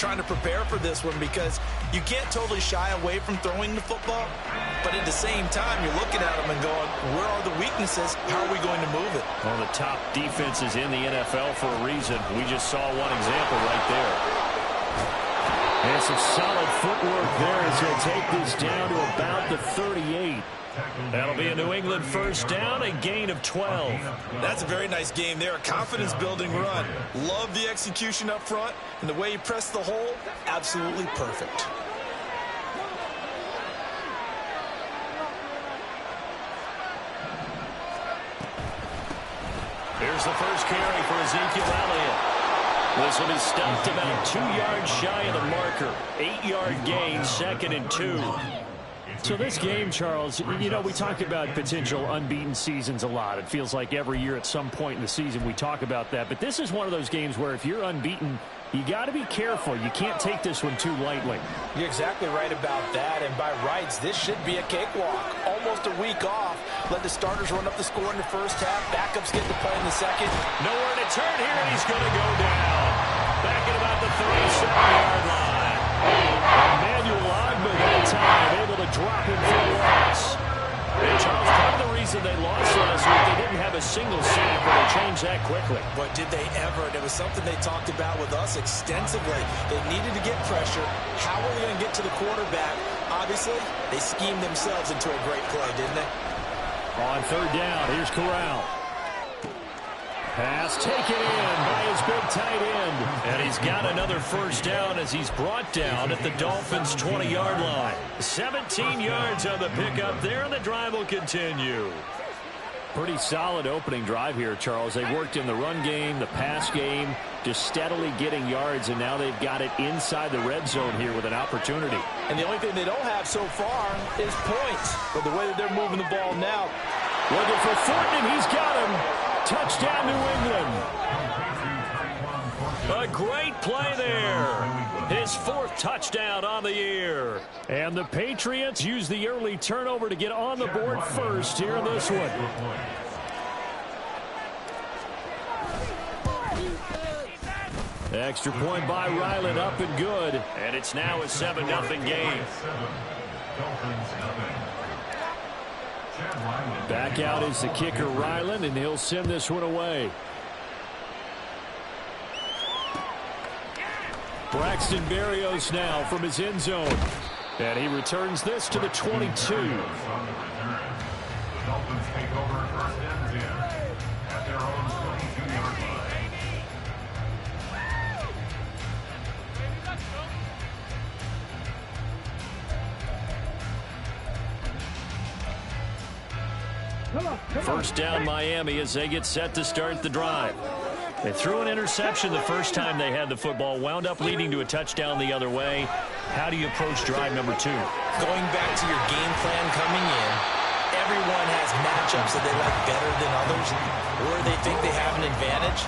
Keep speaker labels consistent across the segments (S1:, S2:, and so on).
S1: trying to prepare for this one because you can't totally shy away from throwing the football, but at the same time, you're looking at them and going, where are the weaknesses? How are we going to move it?
S2: One of the top defenses in the NFL for a reason. We just saw one example right there. And some solid footwork there as he'll take this down to about the 38. That'll be a New England first down, a gain of 12.
S1: That's a very nice game there, a confidence-building run. Love the execution up front, and the way he pressed the hole, absolutely perfect.
S2: Here's the first carry for Ezekiel Elliott. This one is stopped about 2 yards shy of the marker. 8-yard gain, 2nd and 2.
S3: So this game, Charles, you know, we talk about potential unbeaten seasons a lot. It feels like every year at some point in the season we talk about that. But this is one of those games where if you're unbeaten, you got to be careful. You can't take this one too lightly.
S1: You're exactly right about that. And by rights, this should be a cakewalk. Almost a week off. Let the starters run up the score in the first half. Backups get the play in the second.
S2: Nowhere to turn here, and he's going to go down. Back at about the 37-yard line. Emmanuel Ogbah that time able to drop him for a loss. And Charles, part of the reason they lost last week, they didn't have a single sack, but they changed that quickly.
S1: But did they ever? And it was something they talked about with us extensively. They needed to get pressure. How are they going to get to the quarterback? Obviously, they schemed themselves into a great play, didn't they?
S3: On third down, here's Corral. Pass taken in by his big tight end.
S2: And he's got another first down as he's brought down at the Dolphins' 20-yard line. 17 yards on the pickup there, and the drive will continue.
S3: Pretty solid opening drive here, Charles. They worked in the run game, the pass game, just steadily getting yards, and now they've got it inside the red zone here with an opportunity.
S1: And the only thing they don't have so far is points. But the way that they're moving the ball now.
S3: Looking for Fortin, and he's got him. Touchdown, New England.
S2: A great play there. His 4th touchdown on the year.
S3: And the Patriots use the early turnover to get on the board first here in this one. Extra point by Ryland, up and good.
S2: And it's now a 7-0 game.
S3: Back out is the kicker, Ryland, and he'll send this one away. Braxton Berrios now from his end zone. And he returns this to the 22.
S2: First down Miami as they get set to start the drive. They threw an interception the first time they had the football, wound up leading to a touchdown the other way. How do you approach drive number 2?
S1: Going back to your game plan coming in, everyone has matchups that they like better than others, or they think they have an advantage.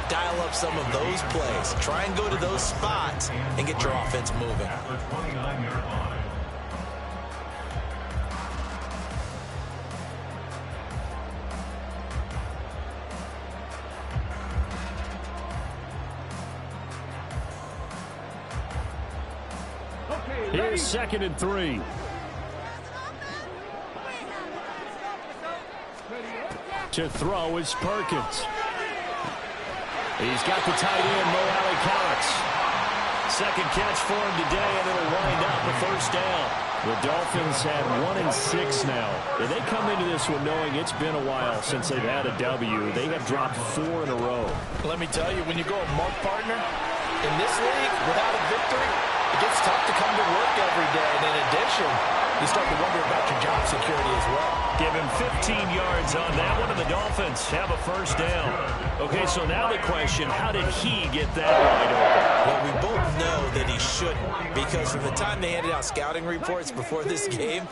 S1: Dial up some of those plays. Try and go to those spots and get your offense moving.
S3: Here's 2nd and 3. To throw is Perkins. He's got the tight end, Mo Alley-Cox.
S2: 2nd catch for him today, and it'll wind up the first down.
S3: The Dolphins have 1-6 now. And they come into this one knowing it's been a while since they've had a W. They have dropped 4 in a row.
S1: Let me tell you, when you go a month partner in this league without a victory, it gets tough to come to work every day. And in addition, you start to wonder about your job security as well.
S2: Give him 15 yards on that one, and the Dolphins have a first down. Okay, so now the question, how did he get that wide open?
S1: Well, we both know that he shouldn't, because from the time they handed out scouting reports before this game,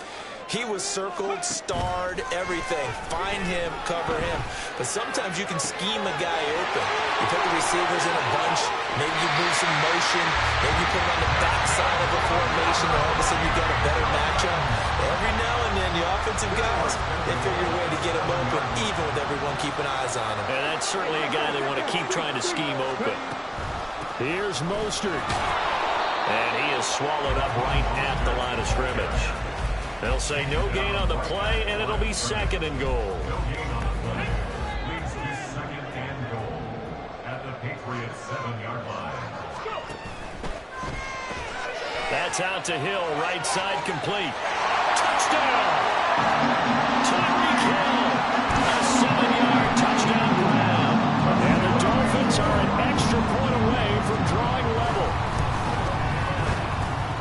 S1: he was circled, starred, everything. Find him, cover him. But sometimes you can scheme a guy open. You put the receivers in a bunch. Maybe you move some motion. Maybe you put him on the backside of the formation. And all of a sudden you got a better matchup. Every now and then, the offensive guys, they figure a way to get him open, even with everyone keeping eyes on him.
S2: And that's certainly a guy they want to keep trying to scheme open.
S3: Here's Mostert.
S2: And he is swallowed up right at the line of scrimmage. They'll say no gain on the play, and it'll be 2nd and goal. That's out to Hill, right side complete. Touchdown! Tyreek Hill, a 7-yard touchdown grab. And the Dolphins are an extra point away from drawing level.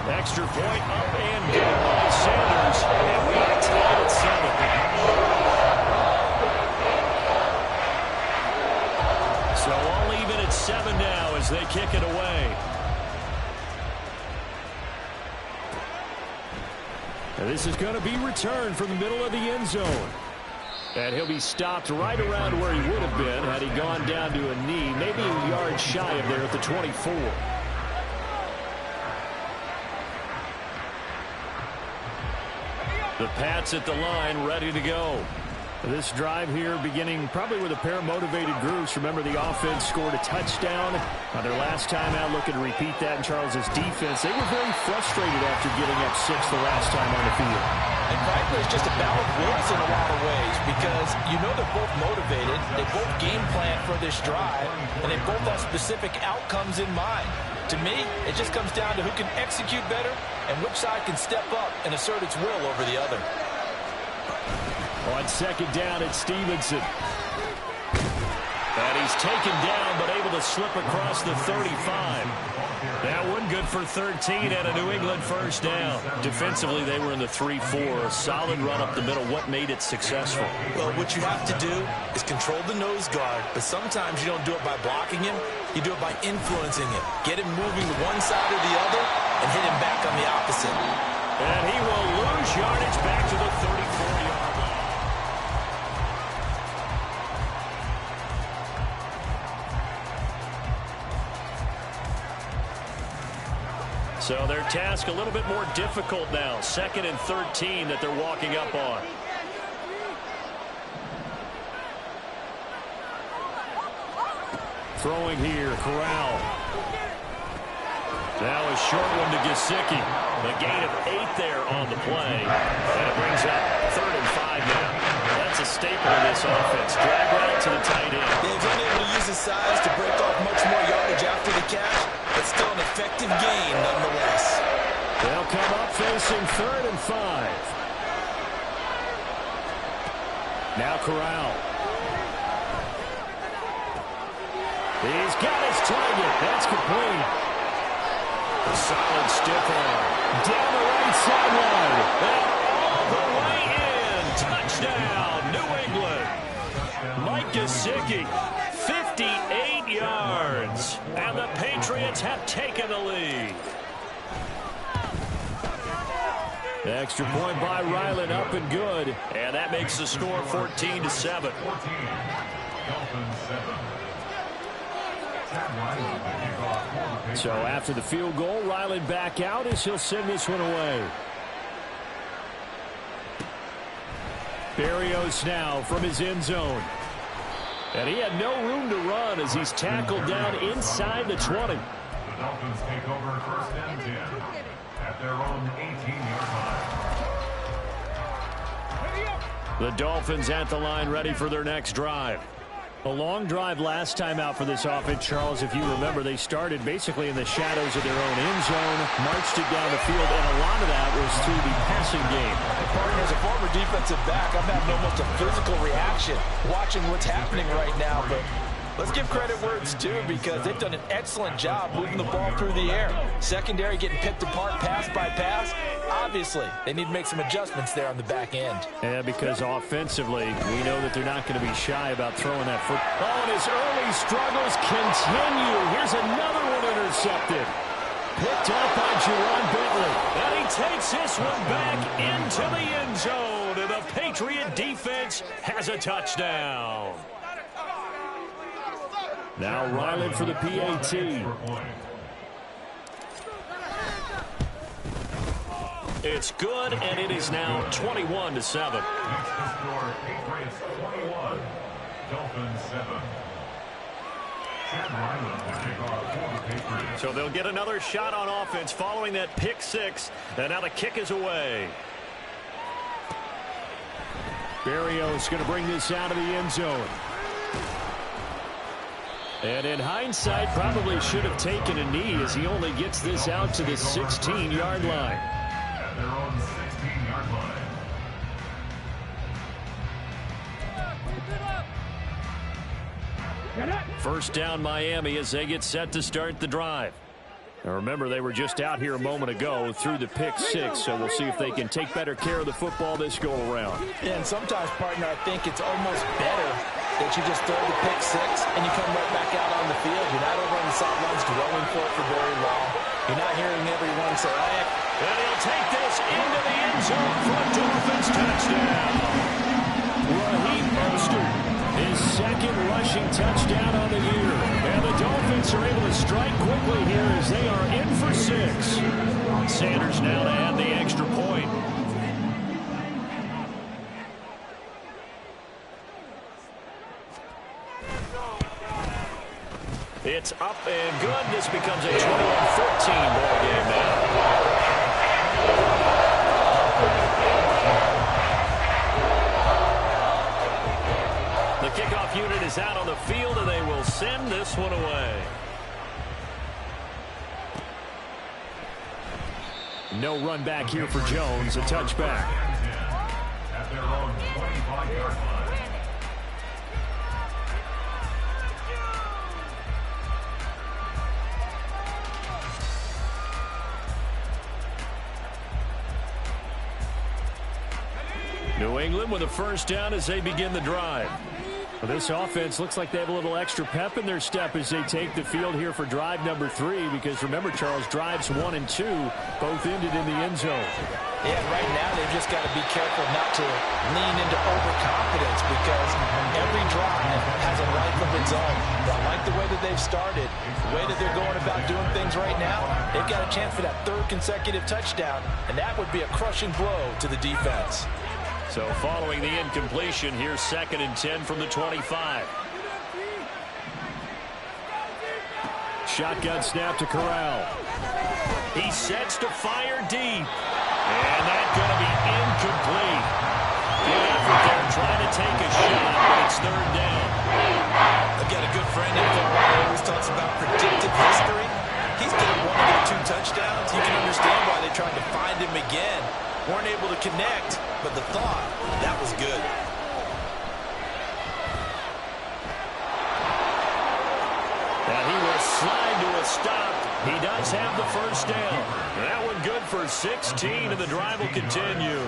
S2: Extra point up and good by Sanders. And we are tied at 7. So all even at 7 now as they kick it away. And this is going to be returned from the middle of the end zone. And he'll be stopped right around where he would have been had he gone down to a knee, maybe a yard shy of there at the 24. The Pats at the line, ready to go. This drive here beginning probably with a pair of motivated groups. Remember, the offense scored a touchdown on their last time out, looking to repeat that in Charles's defense. They were very frustrated after giving up 6 the last time on the field.
S1: And frankly, it's just a battle of wills in a lot of ways because you know they're both motivated, they both game plan for this drive, and they both have specific outcomes in mind. To me, it just comes down to who can execute better and which side can step up and assert its will over the other.
S3: On 2nd down, it's Stevenson.
S2: And he's taken down, but able to slip across the 35. That one good for 13 and a New England first down. Defensively, they were in the 3-4. A solid run up the middle. What made it successful?
S1: Well, what you have to do is control the nose guard, but sometimes you don't do it by blocking him. You do it by influencing him. Get him moving to one side or the other and hit him back on the opposite.
S2: And he will lose yardage back to the 34-yard line. So their task a little bit more difficult now. 2nd and 13 that they're walking up on.
S3: Throwing here, Corral.
S2: Now a short one to Gesicki. The gain of 8 there on the play. And it brings up 3rd and 5 now. That's a staple of this offense. Drag route to the tight end.
S1: They've been able to use his size to break off much more yardage after the catch, but still an effective gain nonetheless.
S3: They'll come up facing 3rd and 5. Now Corral. He's got his target. That's complete.
S2: A solid stiff arm.
S3: Down the right sideline.
S2: And all the way in. Touchdown, New England. Mike Gesicki, 58 yards. And the Patriots have taken the lead.
S3: Extra point by Ryland, up and good.
S2: And that makes the score 14-7.
S3: So after the field goal, Ryland back out as he'll send this one away. Berrios now from his end zone. And he had no room to run as he's tackled down inside the 20.
S4: The Dolphins take over 1st and 10 at their own 18-yard line.
S3: The Dolphins at the line ready for their next drive. A long drive last time out for this offense, Charles. If you remember, they started basically in the shadows of their own end zone, marched it down the field, and a lot of that was through the passing game.
S1: Partner, as a former defensive back, I'm having almost a physical reaction watching what's happening right now, but let's give credit where it's due because they've done an excellent job moving the ball through the air. Secondary getting picked apart pass by pass. Obviously, they need to make some adjustments there on the back end.
S3: Yeah, because offensively, we know that they're not going to be shy about throwing that foot. Oh, and his early struggles continue. Here's another one intercepted. Picked up by Jerron Bentley.
S2: And he takes this one back into the end zone. And the Patriot defense has a touchdown.
S3: Now Ryland for the PAT.
S2: It's good, and it is now 21-7.
S4: Next score, Patriots 21, Dolphins 7.
S2: So they'll get another shot on offense following that pick six. And now the kick is away.
S3: Berrios going to bring this out of the end zone. And in hindsight, probably should have taken a knee as he only gets this out to the 16-yard line.
S4: At their own 16-yard line.
S3: First down Miami as they get set to start the drive. Now remember, they were just out here a moment ago through the pick six, so we'll see if they can take better care of the football this go around.
S1: And sometimes, partner, I think it's almost better that you just throw the pick six and you come right back out on the field. You're not over on the sidelines dwelling for it for very long. You're not hearing everyone say,
S2: and he'll take this into the end zone for a Dolphins touchdown.
S3: Raheem Mostert, his second rushing touchdown on the year. And the Dolphins are able to strike quickly here as they are in for 6. Sanders now to add the extra point.
S2: It's up and good. This becomes a 21-14 ball game now. The kickoff unit is out on the field, and they will send this one away.
S3: No run back here for Jones, a touchback.
S4: At their own 25-yard line.
S3: New England with a first down as they begin the drive. Well, this offense looks like they have a little extra pep in their step as they take the field here for drive number 3, because remember, Charles, drives 1 and 2 both ended in the end zone.
S1: Yeah, right now they've just got to be careful not to lean into overconfidence, because every drive has a life of its own. I like the way that they've started, the way that they're going about doing things right now. They've got a chance for that 3rd consecutive touchdown, and that would be a crushing blow to the defense.
S2: So following the incompletion, here's 2nd and 10 from the 25.
S3: Shotgun snap to Corral.
S2: He sets to fire deep. And that's going to be incomplete. Good effort there trying to take a shot, but it's 3rd down.
S1: I've got a good friend in football who always talks about predictive history. He's going to want to get 2 touchdowns. You can understand why they tried to find him again. Weren't able to connect, but the thought, that was good.
S2: And he will slide to a stop. He does have the first down. That one good for 16, and the drive will continue.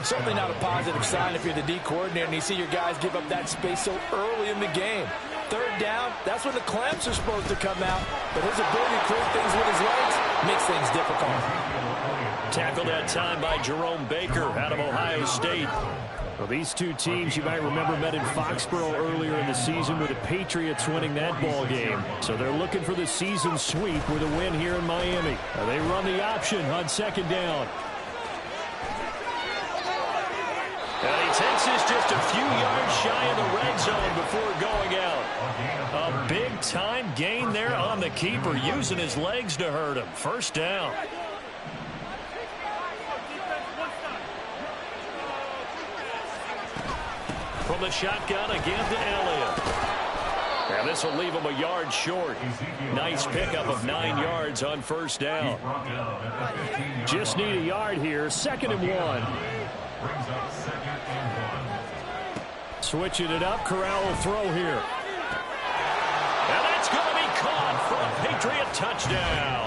S1: Certainly not a positive sign if you're the D coordinator and you see your guys give up that space so early in the game. 3rd down, that's when the clamps are supposed to come out. But his ability to create things with his legs makes things difficult.
S2: Tackled that time by Jerome Baker out of Ohio State.
S3: Well, these two teams, you might remember, met in Foxborough earlier in the season with the Patriots winning that ball game. So they're looking for the season sweep with a win here in Miami. They run the option on 2nd down.
S2: And he takes this just a few yards shy of the red zone before going out. A big-time gain there on the keeper, using his legs to hurt him. First down. From the shotgun again to Elliott. And this will leave him a yard short. Nice pickup of 9 yards on first down.
S3: Just need a yard here. 2nd and 1. Switching it up. Corral will throw here.
S2: And that's going to be caught for a Patriot touchdown.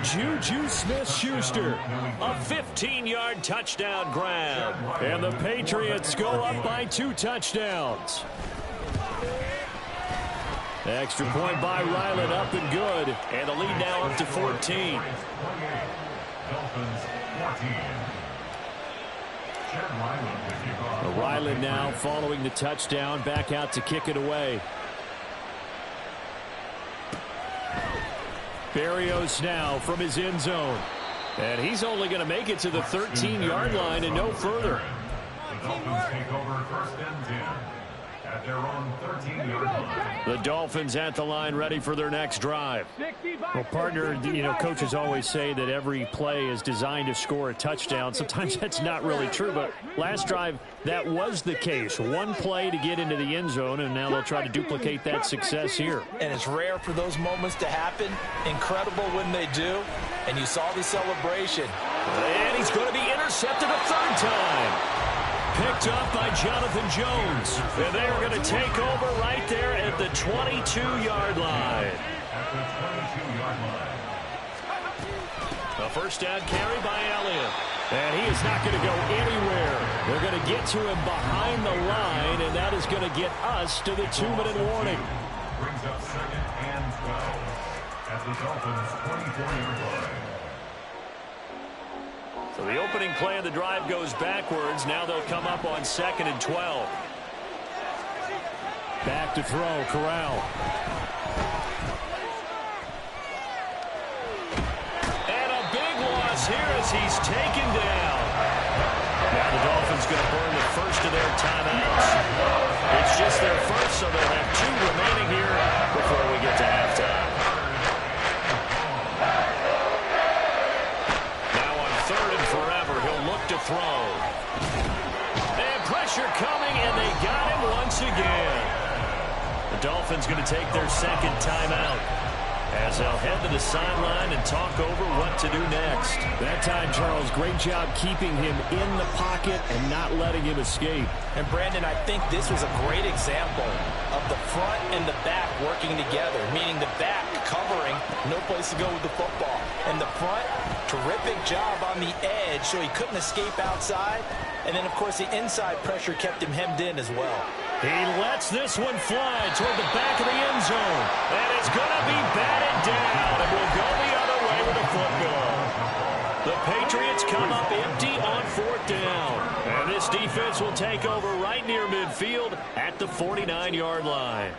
S3: Juju Smith-Schuster.
S2: A 15-yard touchdown grab.
S3: And the Patriots go up by 2 touchdowns. Extra point by Ryland, up and good.
S2: And the lead now up to 14.
S3: Ryland now following the touchdown, back out to kick it away. Berrios now from his end zone. And he's only going to make it to the 13-yard line and no further.
S4: The Dolphins take over 1st and 10 at their own 13-yard line.
S2: The Dolphins at the line, ready for their next drive.
S3: Well, partner, coaches always say that every play is designed to score a touchdown. Sometimes that's not really true, but last drive, that was the case. One play to get into the end zone, and now they'll try to duplicate that success here.
S1: And it's rare for those moments to happen. Incredible when they do. And you saw the celebration.
S2: And he's going to be intercepted a third time. Picked up by Jonathan Jones. And they are going to take over right there at the 22-yard line.
S4: At the 22-yard line.
S2: A first down carry by Elliott.
S3: And he is not going to go anywhere. They're going to get to him behind the line, and that is going to get us to the 2-minute warning.
S4: Brings up 2nd and 12 at the Dolphins' 24-yard line.
S2: So the opening play of the drive goes backwards. Now they'll come up on 2nd and 12.
S3: Back to throw, Corral.
S2: And a big loss here as he's taken down. Now the Dolphins going to burn the first of their timeouts. It's just their first, so they'll have 2 remaining here before we get to halftime. Now on 3rd and forever, he'll look to throw. And pressure coming, and they got him once again. The Dolphins going to take their 2nd timeout as they'll head to the sideline and talk over what to do next.
S3: That time, Charles, great job keeping him in the pocket and not letting him escape.
S1: And, Brandon, I think this was a great example of the front and the back working together, meaning the back covering, no place to go with the football. And the front, terrific job on the edge so he couldn't escape outside. And then, of course, the inside pressure kept him hemmed in as well.
S2: He lets this one fly toward the back of the end zone. And it's going to be batted down. And will go the other way with a football. The Patriots come up empty on 4th down. And this defense will take over right near midfield at the 49-yard line.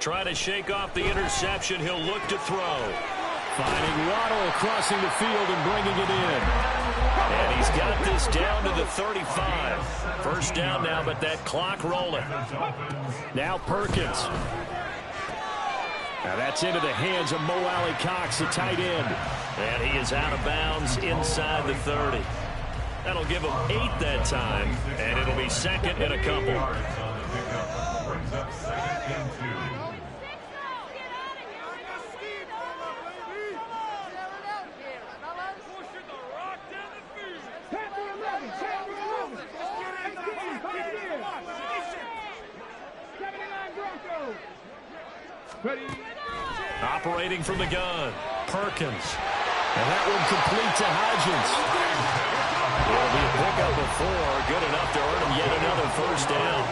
S2: Trying to shake off the interception. He'll look to throw.
S3: Finding Waddle crossing the field and bringing it in.
S2: And he's got this down to the 35. First down now, but that clock rolling.
S3: Now Perkins. Now that's into the hands of Mo Alley-Cox, the tight end.
S2: And he is out of bounds inside the 30. That'll give him 8 that time, and it'll be 2nd and a couple.
S4: Brings up 2nd and 2.
S2: Operating from the gun, Perkins.
S3: And that one complete to Hodgins.
S2: Will be a pickup before, good enough to earn him yet another first down.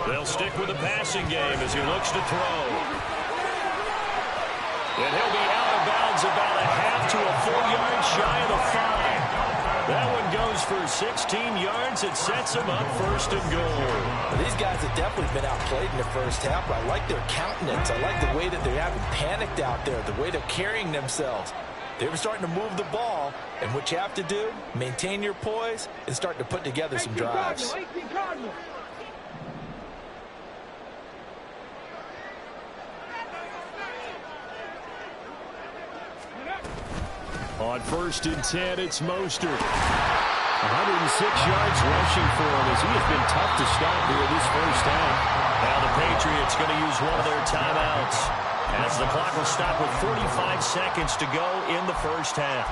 S2: They'll stick with the passing game as he looks to throw. And he'll be out of bounds about a half to a full yard shy of the 5. That one goes for 16 yards. It sets him up 1st and goal.
S1: Well, these guys have definitely been outplayed in the first half, but I like their countenance. I like the way that they haven't panicked out there, the way they're carrying themselves. They were starting to move the ball, and what you have to do, maintain your poise and start to put together some drives.
S3: On 1st and 10, it's Mostert. 106 yards rushing for him as he has been tough to stop here this first half.
S2: Now the Patriots going to use one of their timeouts as the clock will stop with 45 seconds to go in the first half.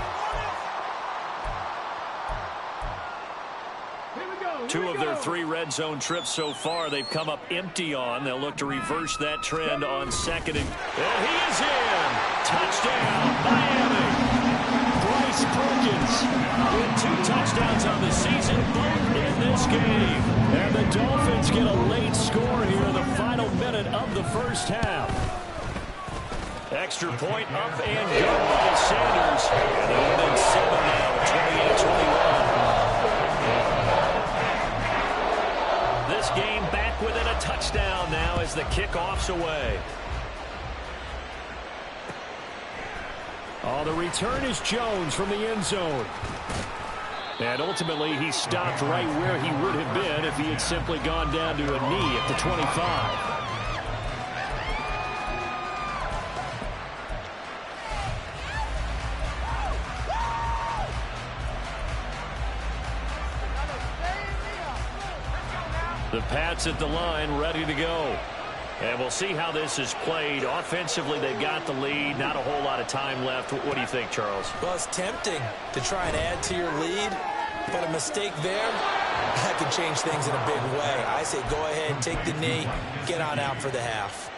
S2: 2 of their 3 red zone trips so far they've come up empty on. They'll look to reverse that trend on 2nd and he is in. Touchdown, Miami. Bryce Perkins with 2 touchdowns on the season, both in this game.
S3: And the Dolphins get a late score here in the final minute of the first half.
S2: Extra point up and good by Sanders. And they're within 7 now at 28-21. This game back within a touchdown now as the kickoff's away.
S3: Oh, the return is Jones from the end zone. And ultimately, he stopped right where he would have been if he had simply gone down to a knee at the 25. The Pats at the line, ready to go. And we'll see how this is played. Offensively, they've got the lead. Not a whole lot of time left. What do you think, Charles?
S1: Well, it's tempting to try and add to your lead, but a mistake there, that could change things in a big way. I say go ahead, take the knee, get on out for the half.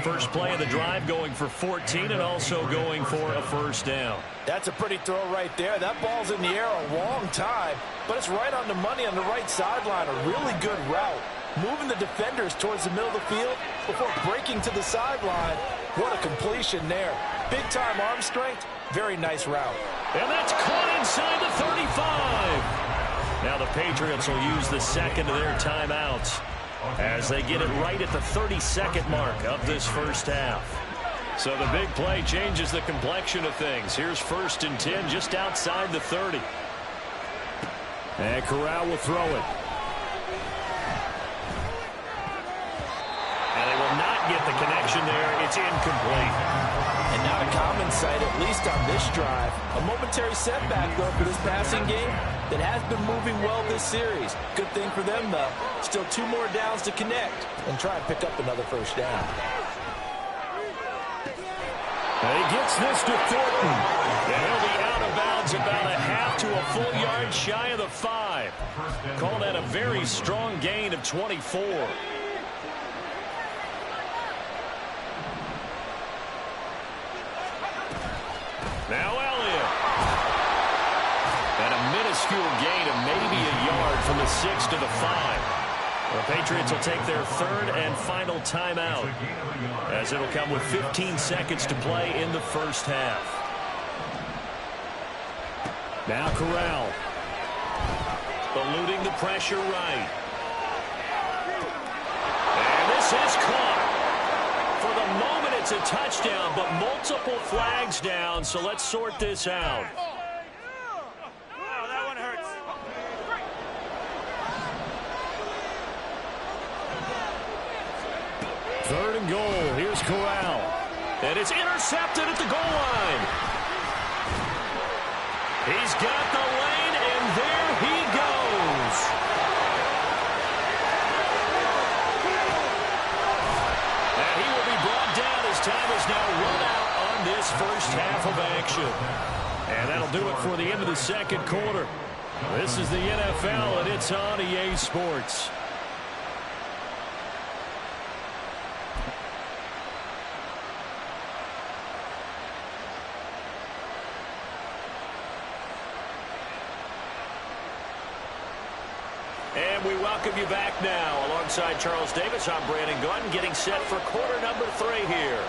S3: First play of the drive going for 14 and also going for a first down.
S1: That's a pretty throw right there. That ball's in the air a long time, but it's right on the money on the right sideline. A really good route. Moving the defenders towards the middle of the field before breaking to the sideline. What a completion there. Big-time arm strength. Very nice route.
S3: And that's caught inside the 35. Now the Patriots will use the second of their timeouts as they get it right at the 32nd mark of this first half. So the big play changes the complexion of things. Here's 1st and 10 just outside the 30. And Corral will throw it. And they will not get the connection there. It's incomplete.
S1: And not a common sight, at least on this drive. A momentary setback, though, for this passing game that has been moving well this series. Good thing for them, though. Still 2 more downs to connect and try and pick up another first down.
S3: And he gets this to Thornton. And he'll be out of bounds about a half to a full yard shy of the 5. Call that a very strong gain of 24. Now Elliott. And a minuscule gain of maybe a yard from the 6 to the 5. The Patriots will take their 3rd and final timeout as it'll come with 15 seconds to play in the first half. Now Corral. Eluding the pressure right. And this is caught. For the moment, it's a touchdown, but multiple flags down, so let's sort this out.
S5: Oh, that one hurts.
S3: 3rd and goal. Here's Corral. And it's intercepted at the goal line. He's got the lane, and there he goes. And he will be brought down as time is now run out on this first half of action. And that'll do it for the end of the second quarter. This is the NFL, and it's on EA Sports. And we welcome you back now. Alongside Charles Davis, I'm Brandon Gaudin, getting set for quarter number 3 here.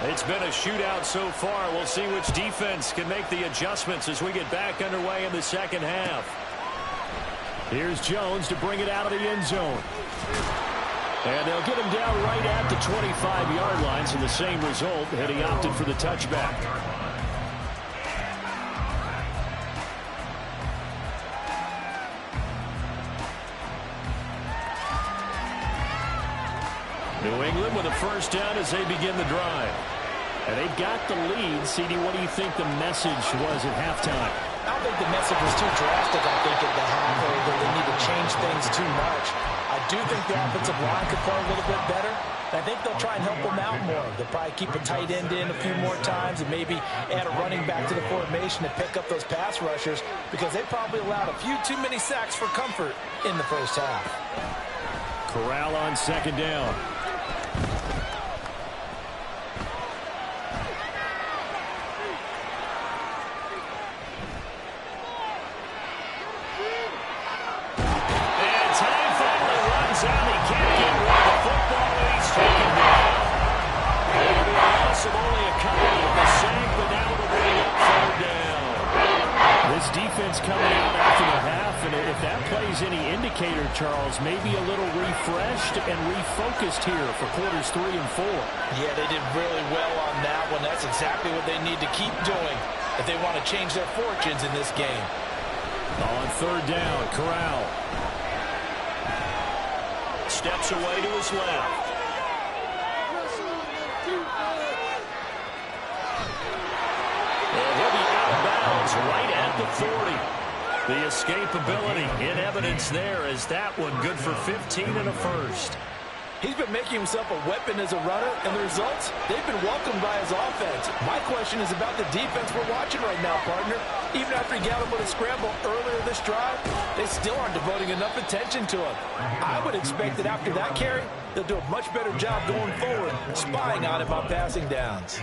S3: It's been a shootout so far. We'll see which defense can make the adjustments as we get back underway in the second half. Here's Jones to bring it out of the end zone. And they'll get him down right at the 25-yard line, so the same result, and he opted for the touchback. New England with a first down as they begin the drive. And they've got the lead. CD, what do you think the message was at halftime?
S1: I don't think the message was too drastic, I think, at the half, or that they need to change things too much. I do think the offensive line could play a little bit better. I think they'll try and help them out more. They'll probably keep a tight end in a few more times and maybe add a running back to the formation to pick up those pass rushers because they probably allowed a few too many sacks for comfort in the first half.
S3: Corral on second down. Defense coming out after the half, and if that plays any indicator, Charles, maybe a little refreshed and refocused here for quarters 3 and 4.
S1: Yeah, they did really well on that one. That's exactly what they need to keep doing if they want to change their fortunes in this game.
S3: On third down, Corral.
S2: Steps away to his left. And he'll be out of bounds right at the 40. The escapability in evidence there as that one good for 15 and a first.
S1: He's been making himself a weapon as a runner, and the results, they've been welcomed by his offense. My question is about the defense we're watching right now, partner. Even after he got him with a scramble earlier this drive, they still aren't devoting enough attention to him. I would expect that after that carry, they'll do a much better job going forward, spying on him on passing downs.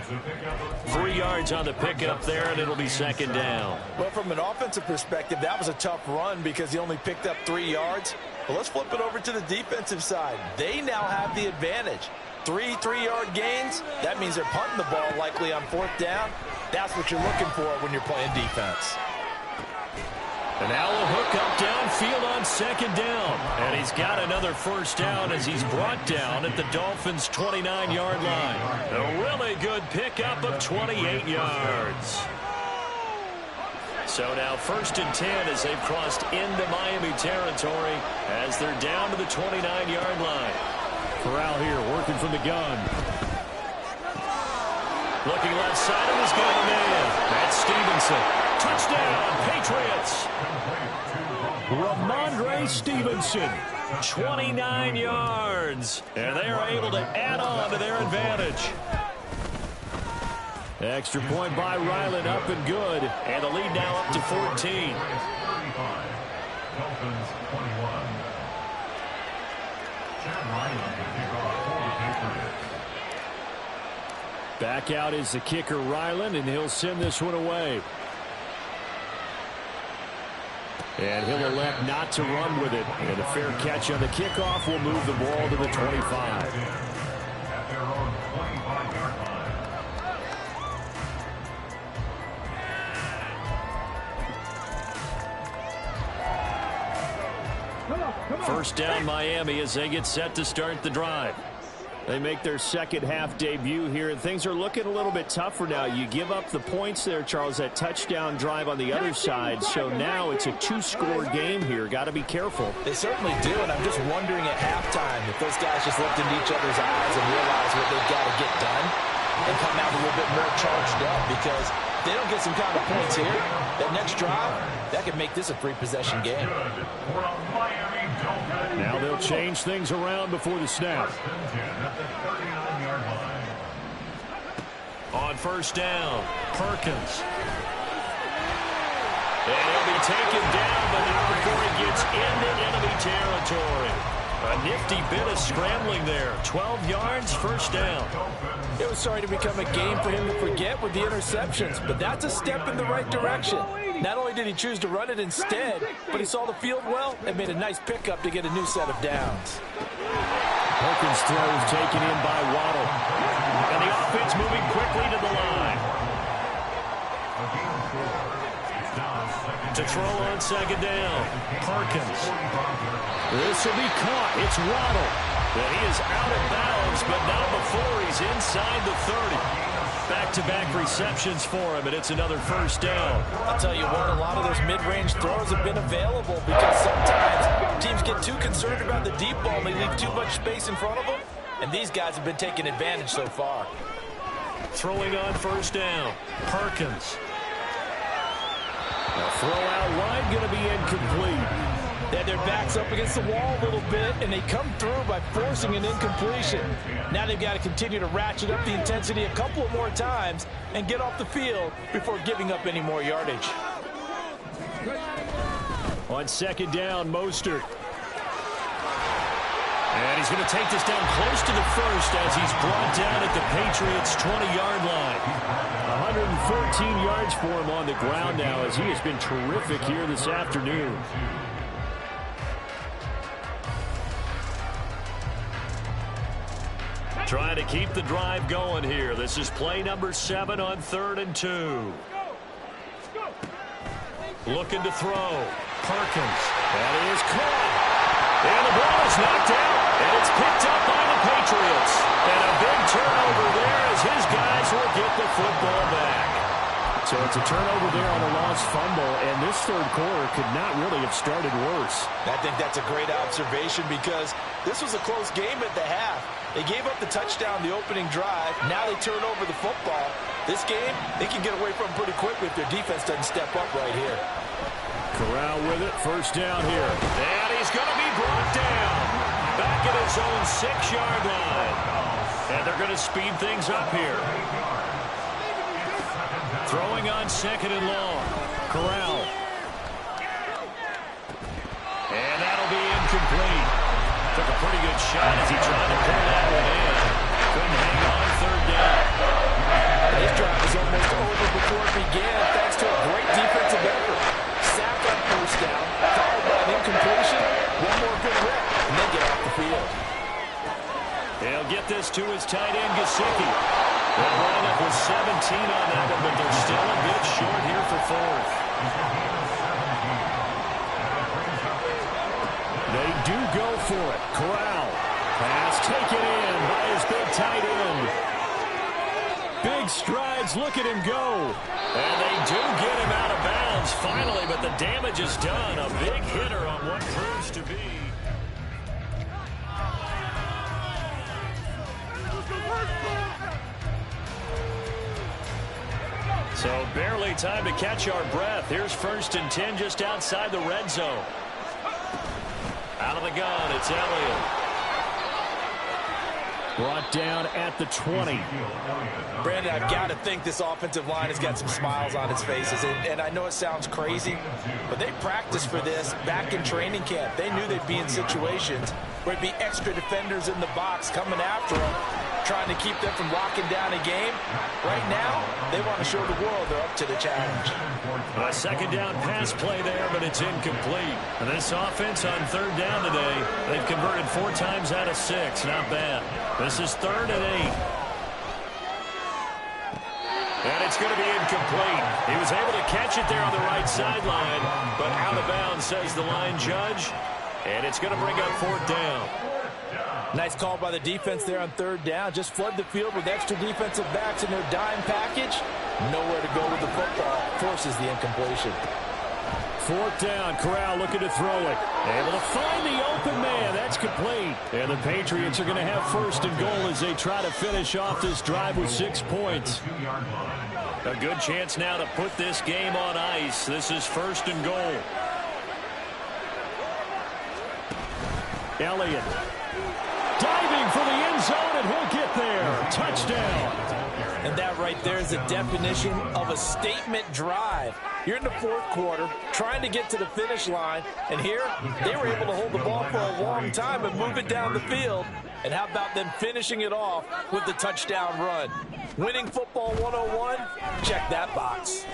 S2: 3 yards on the pickup there, and it'll be second down.
S1: Well, from an offensive perspective, that was a tough run because he only picked up 3 yards. But let's flip it over to the defensive side. They now have the advantage. 3 3-yard gains, that means they're punting the ball likely on fourth down. That's what you're looking for when you're playing defense.
S2: And now a hook up downfield on second down. And he's got another first down as he's brought down at the Dolphins' 29-yard line. A really good pickup of 28 yards. So now 1st and 10 as they've crossed into Miami territory as they're down to the 29-yard line.
S3: Corral here working from the gun.
S2: Looking left side of his gun, man. That's Stevenson. Touchdown, Patriots.
S3: Ramondre Stevenson.
S2: 29 yards. And they are able to add on to their advantage.
S3: Extra point by Ryland, up and good.
S2: And the lead now up to 14.
S4: Dolphins 21. Chad Ryland will kick off for the Patriots.
S3: Back out is the kicker, Ryland, and he'll send this one away. And he'll elect not to run with it. And a fair catch on the kickoff will move the ball to the 25.
S4: At their own 25-yard line.
S2: First down Miami as they get set to start the drive.
S3: They make their second half debut here, and things are looking a little bit tougher now. You give up the points there, Charles, that touchdown drive on the other side. So now it's a 2-score game here. Got to be careful.
S1: They certainly do, and I'm just wondering at halftime if those guys just looked into each other's eyes and realized what they've got to get done and come out a little bit more charged up, because if they don't get some kind of points here, that next drive, that could make this a 3-possession game.
S3: Now they'll change things around before the snap.
S2: On first down, Perkins. And he'll be taken down, but not before he gets into enemy territory. A nifty bit of scrambling there. 12 yards, first down.
S1: It was starting to become a game for him to forget with the interceptions, but that's a step in the right direction. Not only did he choose to run it instead, but he saw the field well and made a nice pickup to get a new set of downs.
S3: Perkins' throw is taken in by Waddle.
S2: And the offense moving quickly to the line. To throw on second down, Perkins.
S3: This will be caught. It's Waddle.
S2: And he is out of bounds, but not before he's inside the 30. Back-to-back receptions for him, and it's another first down.
S1: I'll tell you what, a lot of those mid-range throws have been available because sometimes teams get too concerned about the deep ball and they leave too much space in front of them, and these guys have been taking advantage so far.
S2: Throwing on first down, Perkins.
S3: A throw out wide, going to be incomplete.
S1: They had their backs up against the wall a little bit, and they come through by forcing an incompletion. Now they've got to continue to ratchet up the intensity a couple of more times and get off the field before giving up any more yardage.
S3: On second down, Mostert.
S2: And he's going to take this down close to the first as he's brought down at the Patriots' 20-yard line.
S3: 114 yards for him on the ground now as he has been terrific here this afternoon.
S2: Trying to keep the drive going here. This is play number 7 on 3rd and 2. Looking to throw. Perkins. That is caught. And the ball is knocked out. And it's picked up by the Patriots. And a big turnover there as his guys will get the football back.
S3: So it's a turnover there on a lost fumble, and this third quarter could not really have started worse.
S1: I think that's a great observation because this was a close game at the half. They gave up the touchdown the opening drive. Now they turn over the football. This game, they can get away from pretty quickly if their defense doesn't step up right here.
S3: Corral with it, first down here.
S2: And he's going to be brought down back at his own 6-yard line. And they're going to speed things up here. Throwing on 2nd and long. Corral. And that'll be incomplete. Took a pretty good shot as he tried to pull that one in. Couldn't hang on 3rd down.
S1: This drive was almost over before it began thanks to a great defensive effort. Sack on 1st down, followed by an incompletion, one more good rep, and then get off the field.
S2: He'll get this to his tight end, Gesicki. They'll line up with 17 on that one, but they're still a bit short here for 4th.
S3: They do go for it. Corral. Pass taken in by his big tight end. Big strides. Look at him go.
S2: And they do get him out of bounds finally, but the damage is done. A big hitter on what proves to be. So barely time to catch our breath. Here's 1st and 10 just outside the red zone. Out of the gun, it's Elliott.
S3: Brought down at the 20.
S1: Brandon, I've got to think this offensive line has got some smiles on its faces. And I know it sounds crazy, but they practiced for this back in training camp. They knew they'd be in situations where it'd be extra defenders in the box coming after them, trying to keep them from locking down a game. Right now, they want to show the world they're up to the challenge.
S2: A 2nd down pass play there, but it's incomplete. And this offense on 3rd down today, they've converted 4 times out of 6. Not bad. This is 3rd and 8. And it's going to be incomplete. He was able to catch it there on the right sideline, but out of bounds, says the line judge. And it's going to bring up 4th down.
S1: Nice call by the defense there on 3rd down. Just flood the field with extra defensive backs in their dime package. Nowhere to go with the football. Forces the incompletion.
S3: 4th down. Corral looking to throw it. Able to find the open man. That's complete. And the Patriots are going to have 1st and goal as they try to finish off this drive with 6 points.
S2: A good chance now to put this game on ice. This is 1st and goal.
S3: Elliott. Diving for the end zone, and he'll get there. Touchdown.
S1: And that right there is the definition of a statement drive. You're in the 4th quarter, trying to get to the finish line, and here, they were able to hold the ball for a long time and move it down the field. And how about them finishing it off with the touchdown run? Winning football 101? Check that box.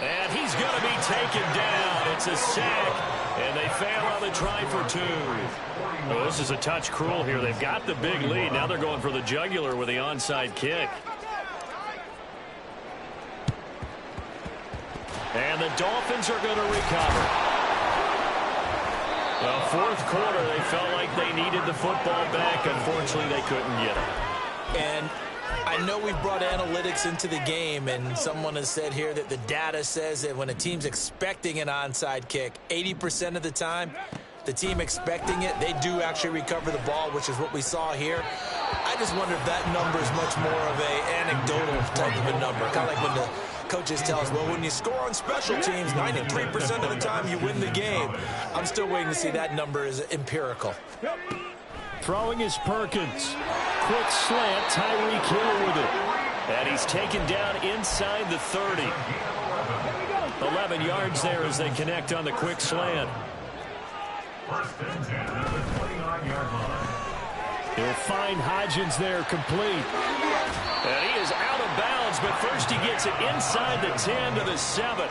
S2: And he's going to be taken down. It's a sack, and they fail on the try for 2. Oh, this is a touch cruel here. They've got the big lead. Now they're going for the jugular with the onside kick. And the Dolphins are going to recover. Well, 4th quarter, they felt like they needed the football back. Unfortunately, they couldn't get it.
S1: And I know we've brought analytics into the game, and someone has said here that the data says that when a team's expecting an onside kick, 80% of the time, the team expecting it, they do actually recover the ball, which is what we saw here. I just wonder if that number is much more of an anecdotal type of a number. Kind of like when the coaches tell us, well, when you score on special teams, 93% of the time you win the game. I'm still waiting to see that number is empirical.
S3: Throwing is Perkins. Quick slant, Tyreek Hill with it.
S2: And he's taken down inside the 30. 11 yards there as they connect on the quick slant.
S4: 1st and 10 at the 29-yard line.
S3: He'll find Hodgins there, complete.
S2: And he is out of bounds, but first he gets it inside the 10 to the 7.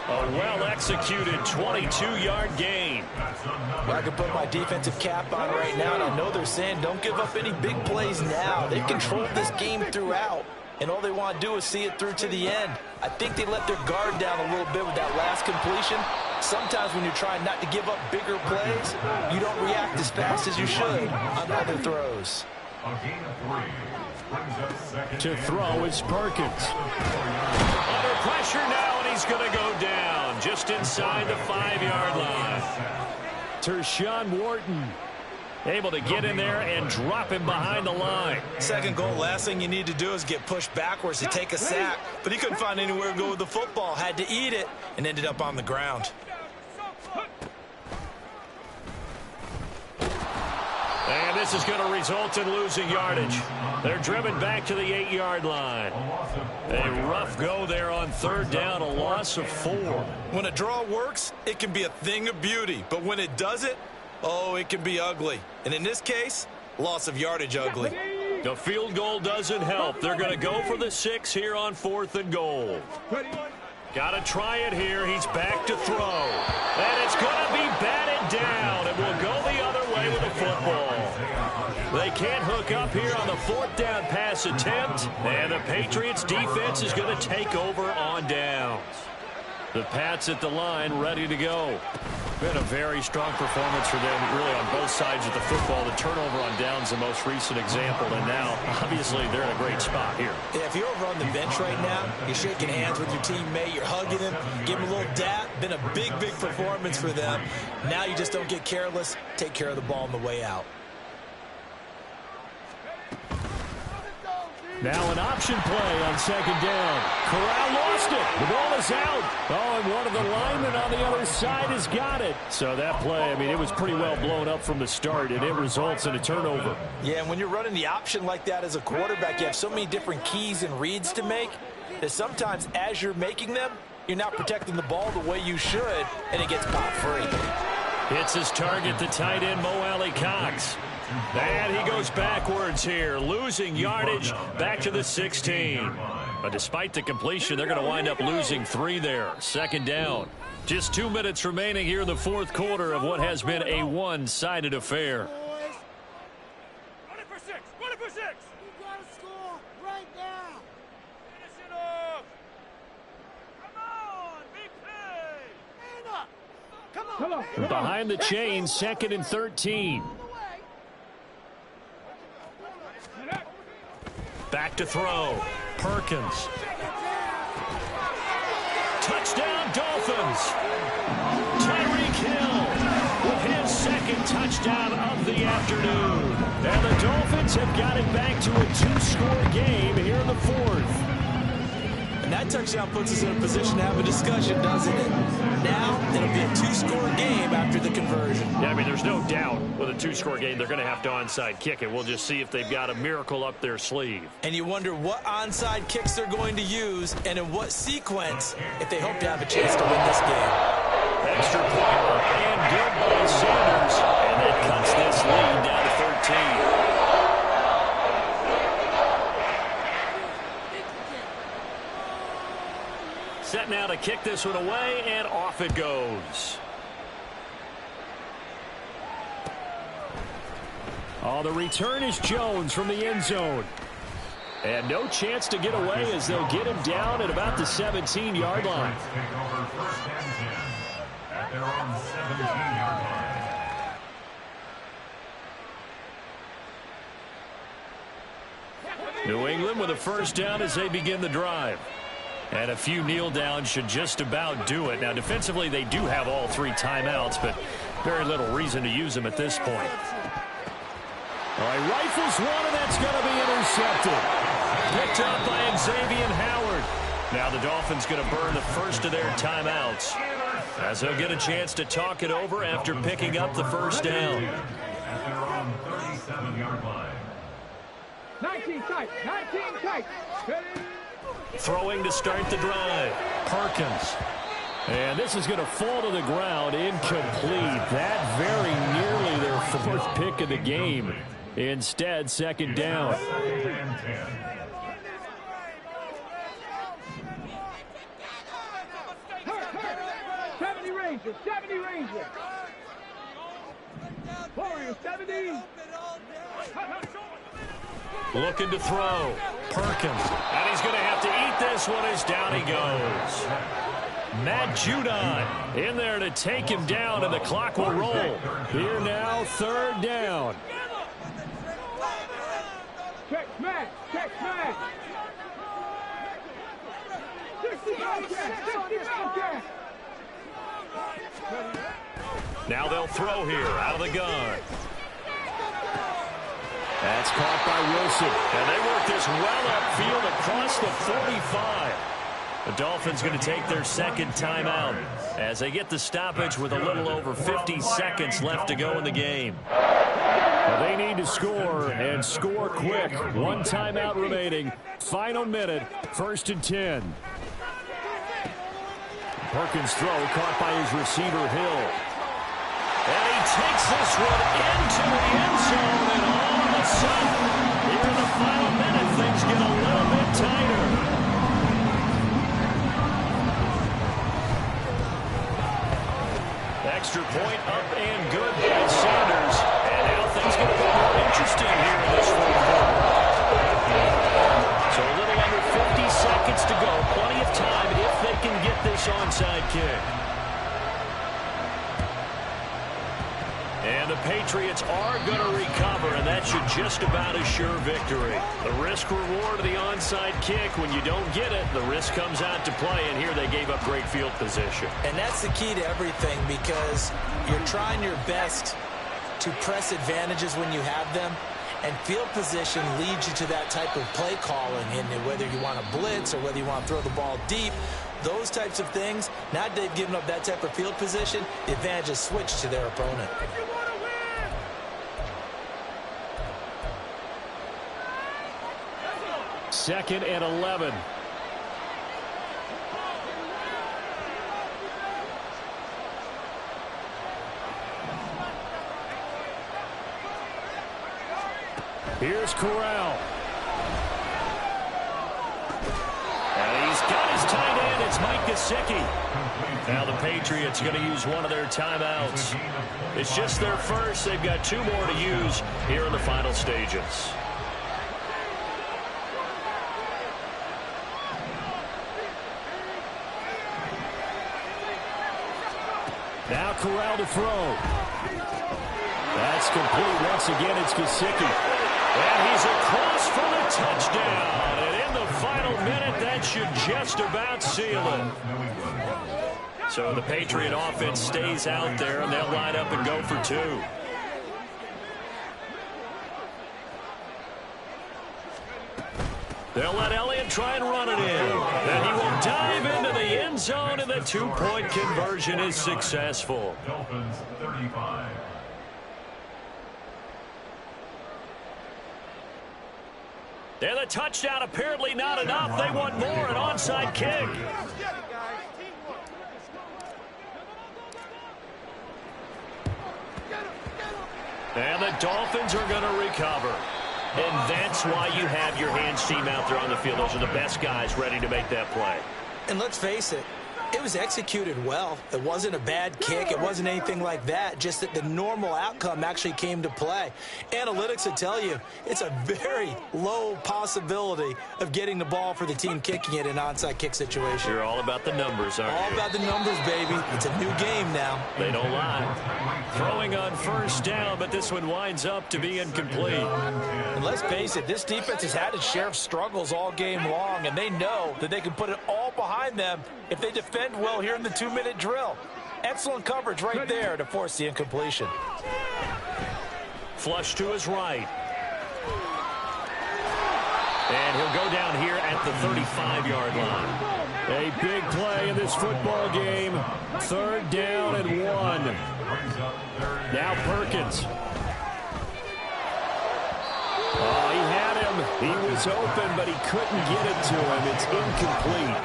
S2: A well-executed 22-yard gain.
S1: Well, I can put my defensive cap on right now, and I know they're saying don't give up any big plays now. They've controlled this game throughout, and all they want to do is see it through to the end. I think they let their guard down a little bit with that last completion. Sometimes when you're trying not to give up bigger plays, you don't react as fast as you should on other throws.
S4: A gain of 3.
S3: To throw is Perkins.
S2: Under pressure now, and he's going to go down just inside the 5-yard line.
S3: Tershawn Wharton able to get in there and drop him behind the line.
S1: Second goal, last thing you need to do is get pushed backwards to take a sack. But he couldn't find anywhere to go with the football. Had to eat it and ended up on the ground.
S2: And this is going to result in losing yardage. They're driven back to the 8-yard line. A rough go there on third down, a loss of 4.
S1: When a draw works, it can be a thing of beauty. But when it doesn't, oh, it can be ugly. And in this case, loss of yardage ugly.
S2: The field goal doesn't help. They're going to go for the 6 here on 4th and goal. Got to try it here. He's back to throw. And it's going to be batted down. And we'll go the other way with the football. They can't hook up here on the 4th down pass attempt. And the Patriots defense is going to take over on downs. The Pats at the line ready to go. Been a very strong performance for them, really, on both sides of the football. The turnover on downs, the most recent example, and now, obviously, they're in a great spot here.
S1: Yeah, if you're over on the bench right now, you're shaking hands with your teammate, you're hugging him, give him a little dap. Been a big, big performance for them. Now you just don't get careless. Take care of the ball on the way out.
S3: Now an option play on second down. Corral lost it. The ball is out. Oh, and one of the linemen on the other side has got it. So that play, I mean, it was pretty well blown up from the start, and it results in a turnover.
S1: Yeah, and when you're running the option like that as a quarterback, you have so many different keys and reads to make that sometimes as you're making them, you're not protecting the ball the way you should, and it gets popped free.
S2: Hits his target, the tight end, Mo Alley-Cox. And he goes backwards here, losing yardage back to the 16. But despite the completion, they're going to wind up losing 3 there. Second down. Just 2 minutes remaining here in the 4th quarter of what has been a one-sided affair.
S5: Run it for 6! Run it for 6! You got to score right now! Finish it off! Come on! Big play! Hand up! Come on!
S3: Behind the chain, 2nd and 13.
S2: Back to throw. Perkins. Touchdown, Dolphins. Tyreek Hill with his 2nd touchdown of the afternoon. And the Dolphins have got it back to a 2-score game here in the 4th.
S1: And that touchdown puts us in a position to have a discussion, doesn't it? Now, it'll be a 2-score game after the conversion.
S2: Yeah, I mean, there's no doubt with a 2-score game, they're going to have to onside kick it. We'll just see if they've got a miracle up their sleeve.
S1: And you wonder what onside kicks they're going to use and in what sequence if they hope to have a chance to win this game.
S2: Extra point and good by Sanders. And that cuts this lead down to 13. Set now to kick this one away, and off it goes.
S3: Oh, the return is Jones from the end zone. And no chance to get away as they'll get him down at about the 17-yard line.
S4: Take over 1st and 10 at their own 17-yard line.
S2: New England with a 1st down as they begin the drive. And a few kneel downs should just about do it. Now, defensively, they do have all 3 timeouts, but very little reason to use them at this point.
S3: All right, rifles one, and that's going to be intercepted.
S2: Picked up by Xavier Howard. Now the Dolphins going to burn the first of their timeouts, as they'll get a chance to talk it over after picking up the 1st down.
S4: At their own 37-yard line.
S5: 19 tight! 19 tight!
S2: Throwing to start the drive. Perkins.
S3: And this is going to fall to the ground incomplete. That very nearly their 4th pick of the game. Instead, 2nd down.
S4: 2nd and 10.
S5: Hurt! 70 Rangers! 70 Rangers! Warriors, 70!
S2: Looking to throw. Perkins. And he's going to have to eat this one as down he goes. Matt Judon in there to take him down, and the clock will roll.
S3: Here now, 3rd down.
S5: Check, Matt! Check!
S2: Now they'll throw here out of the gun.
S3: That's caught by Wilson.
S2: And they work this well upfield across the 45. The Dolphins going to take their second timeout as they get the stoppage with a little over 50 seconds left to go in the game.
S3: Well, they need to score, and score quick. One timeout remaining. Final minute, 1st and 10. Perkins' throw caught by his receiver, Hill.
S2: And he takes this one into the end zone, and all of a sudden, here in the final minute, things get a little bit tighter. Extra point up and good by Sanders. And now things get a bit more interesting here in this fourth quarter. So a little under 50 seconds to go. Plenty of time if they can get this onside kick. And the Patriots are going to recover, and that should just about assure victory. The risk-reward of the onside kick, when you don't get it, the risk comes out to play, and here they gave up great field position.
S1: And that's the key to everything, because you're trying your best to press advantages when you have them, and field position leads you to that type of play calling, and whether you want to blitz or whether you want to throw the ball deep, those types of things. Now they've given up that type of field position, the advantage is switched to their opponent.
S3: Second and 11. Here's Corral.
S2: And he's got his tight end. It's Mike Gesicki. Now the Patriots are going to use one of their timeouts. It's just their first. They've got 2 more to use here in the final stages.
S3: Now Corral to throw. That's complete. Once again, it's Gesicki.
S2: And he's across for the touchdown. And in the final minute, that should just about seal it. So the Patriot offense stays out there, and they'll line up and go for 2. They'll let Elliott try and run it in. And he will dive into the end zone, and the 2-point conversion is successful.
S4: Dolphins 35.
S2: And the touchdown apparently not enough. They want more, an onside kick. And the Dolphins are going to recover. And that's why you have your hands team out there on the field. Those are the best guys ready to make that play.
S1: And let's face it, it was executed well. It wasn't a bad kick. It wasn't anything like that. Just that the normal outcome actually came to play. Analytics will tell you it's a very low possibility of getting the ball for the team kicking it in an onside kick situation.
S2: You're all about the numbers, aren't you?
S1: All about the numbers, baby. It's a new game now.
S2: They don't lie. Throwing on first down, but this one winds up to be incomplete.
S1: And let's face it, this defense has had its share of struggles all game long, and they know that they can put it all behind them if they defend well here in the 2-minute drill. Excellent coverage right there to force the incompletion.
S2: Flush to his right. And he'll go down here at the 35-yard line.
S3: A big play in this football game. 3rd down and 1. Now Perkins. Oh, he had him. He was open, but he couldn't get it to him. It's incomplete.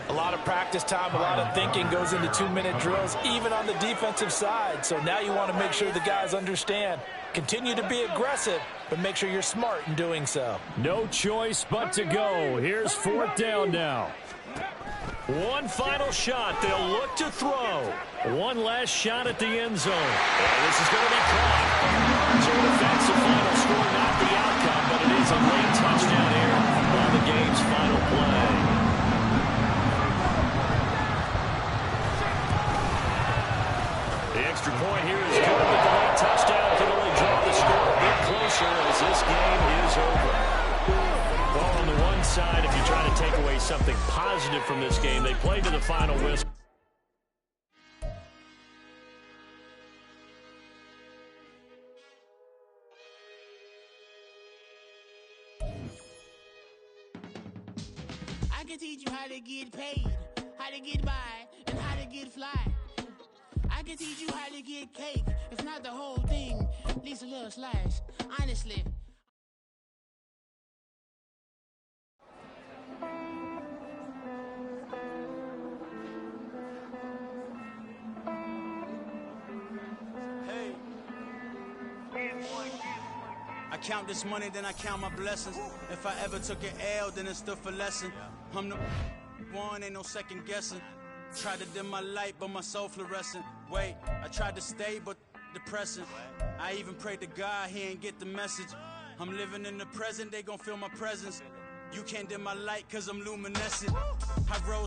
S1: A lot of practice time, a lot of thinking goes into 2-minute drills, even on the defensive side. So now you want to make sure the guys understand. Continue to be aggressive, but make sure you're smart in doing so.
S3: No choice but to go. Here's 4th down now.
S2: One final shot. They'll look to throw. One last shot at the end zone. And this is going to be caught. So that's the final score, not the outcome, but it is a late touchdown here on the game's final play. The extra point here is good, but the late touchdown can only draw the score a bit closer as this game is over. Ball on the 1
S3: side if you try to take away something positive from this game. They played to the final whistle.
S6: I can teach you how to get paid, how to get by, and how to get fly. I can teach you how to get cake, if not the whole thing, at least a little slice, honestly.
S7: Hey, I count this money, then I count my blessings. If I ever took an L, then it stood for lesson. I'm the one, ain't no second guessing. Tried to dim my light, but my soul fluorescent. Wait, I tried to stay, but depressing. I even prayed to God, he ain't get the message. I'm living in the present, they gon' feel my presence. You can't dim my light, cause I'm luminescent. I rose